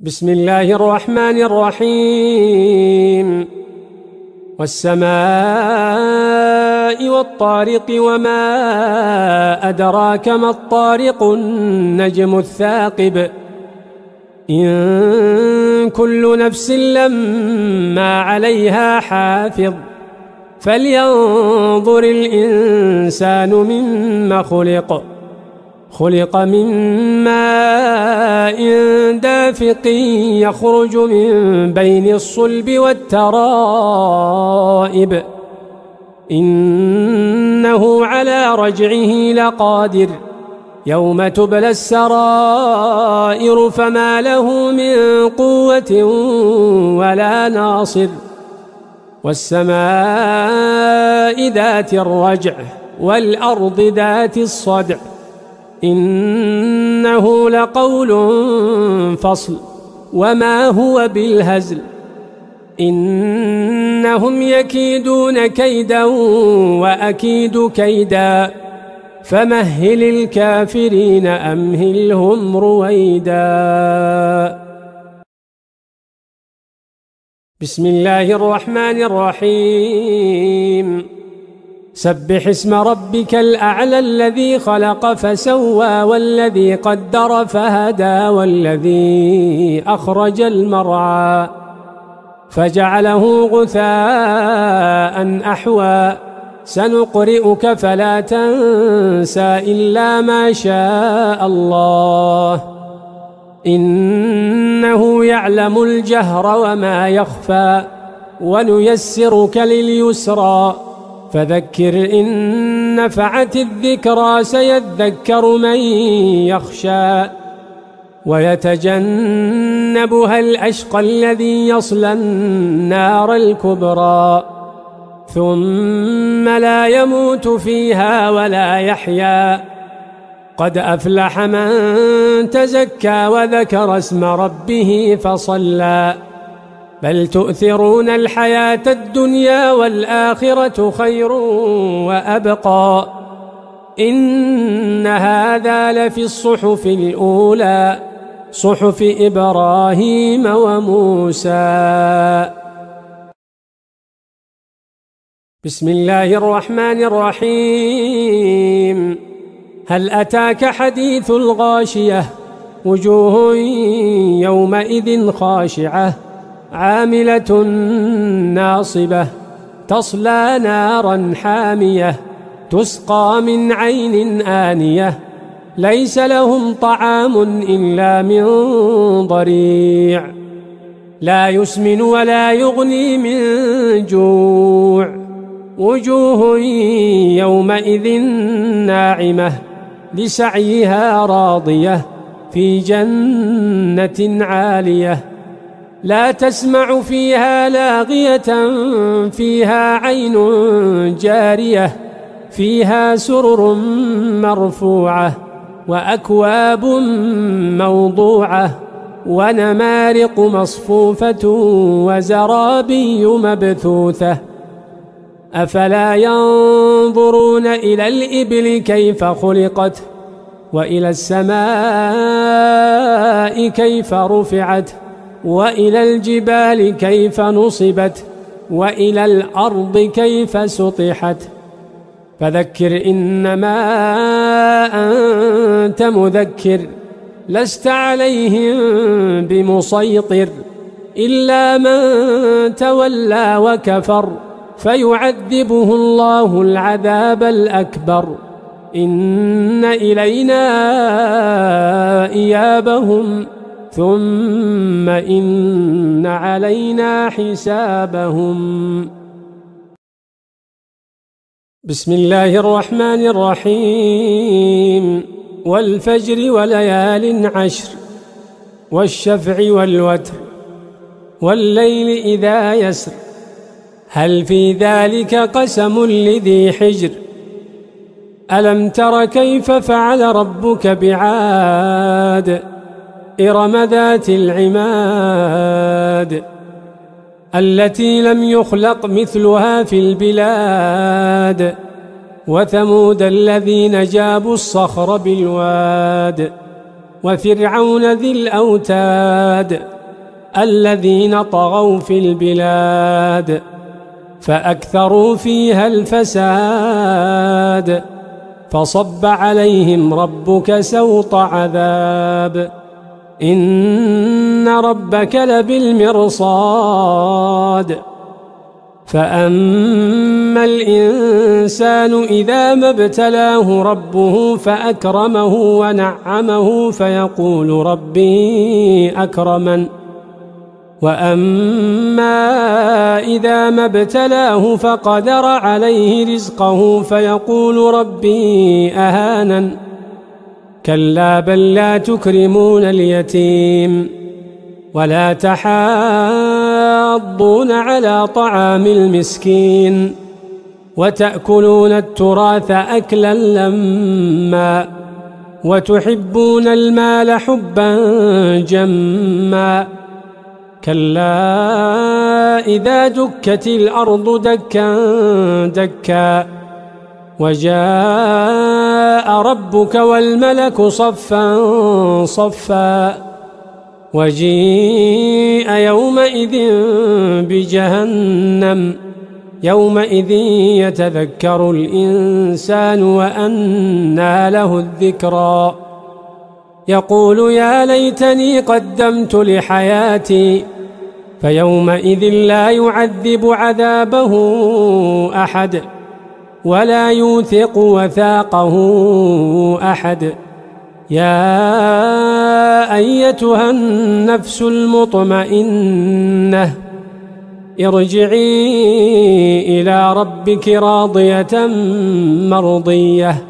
بسم الله الرحمن الرحيم والسماء والطارق وما أدراك ما الطارق النجم الثاقب إن كل نفس لما عليها حافظ فلينظر الإنسان مما خلق من ماء دافق يخرج من بين الصلب والترائب إنه على رجعه لقادر يوم تبلى السرائر فما له من قوة ولا ناصر والسماء ذات الرجع والأرض ذات الصدع إنه لقول فصل وما هو بالهزل إنهم يكيدون كيدا وأكيد كيدا فمهل الكافرين أمهلهم رويدا. بسم الله الرحمن الرحيم سبح اسم ربك الأعلى الذي خلق فسوى والذي قدر فهدى والذي أخرج المرعى فجعله غثاء أحوى سنقرئك فلا تنسى إلا ما شاء الله إنه يعلم الجهر وما يخفى ونيسرك لليسرى فذكر إن نفعت الذكرى سيذكر من يخشى ويتجنبها الأشقى الذي يصلى النار الكبرى ثم لا يموت فيها ولا يحيا قد أفلح من تزكى وذكر اسم ربه فصلى بل تؤثرون الحياة الدنيا والآخرة خير وأبقى إن هذا لفي الصحف الأولى صحف إبراهيم وموسى. بسم الله الرحمن الرحيم هل أتاك حديث الغاشية وجوه يومئذ خاشعة عاملة ناصبة تصلى نارا حامية تسقى من عين آنية ليس لهم طعام إلا من ضريع لا يسمن ولا يغني من جوع وجوه يومئذ ناعمة لسعيها راضية في جنة عالية لا تسمع فيها لاغية فيها عين جارية فيها سرر مرفوعة وأكواب موضوعة ونمارق مصفوفة وزرابي مبثوثة أفلا ينظرون إلى الإبل كيف خلقت وإلى السماء كيف رفعت وإلى الجبال كيف نصبت وإلى الأرض كيف سطحت فذكر إنما أنت مذكر لست عليهم بمسيطر إلا من تولى وكفر فيعذبه الله العذاب الأكبر إن إلينا إيابهم ثم إن علينا حسابهم. بسم الله الرحمن الرحيم والفجر وليال عشر والشفع والوتر والليل إذا يسر هل في ذلك قسم لذي حجر ألم تر كيف فعل ربك بعاد إرم ذات العماد التي لم يخلق مثلها في البلاد وثمود الذين جابوا الصخر بالواد وفرعون ذي الأوتاد الذين طغوا في البلاد فأكثروا فيها الفساد فصب عليهم ربك سوط عذاب إن ربك لبالمرصاد فأما الإنسان إذا ما ابتلاه ربه فأكرمه ونعمه فيقول ربي أكرمن وأما إذا ما ابتلاه فقدر عليه رزقه فيقول ربي أهانن كلا بل لا تكرمون اليتيم ولا تحاضون على طعام المسكين وتأكلون التراث أكلا لما وتحبون المال حبا جما كلا إذا دكت الأرض دكا دكا وجاء ربك والملك صفا صفا وجيء يومئذ بجهنم يومئذ يتذكر الإنسان وأنى له الذكرى يقول يا ليتني قدمت لحياتي فيومئذ لا يعذب عذابه أحد ولا يوثق وثاقه أحد يا أيتها النفس المطمئنة ارجعي إلى ربك راضية مرضية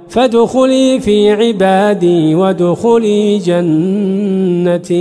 فادخلي في عبادي وادخلي جنتي.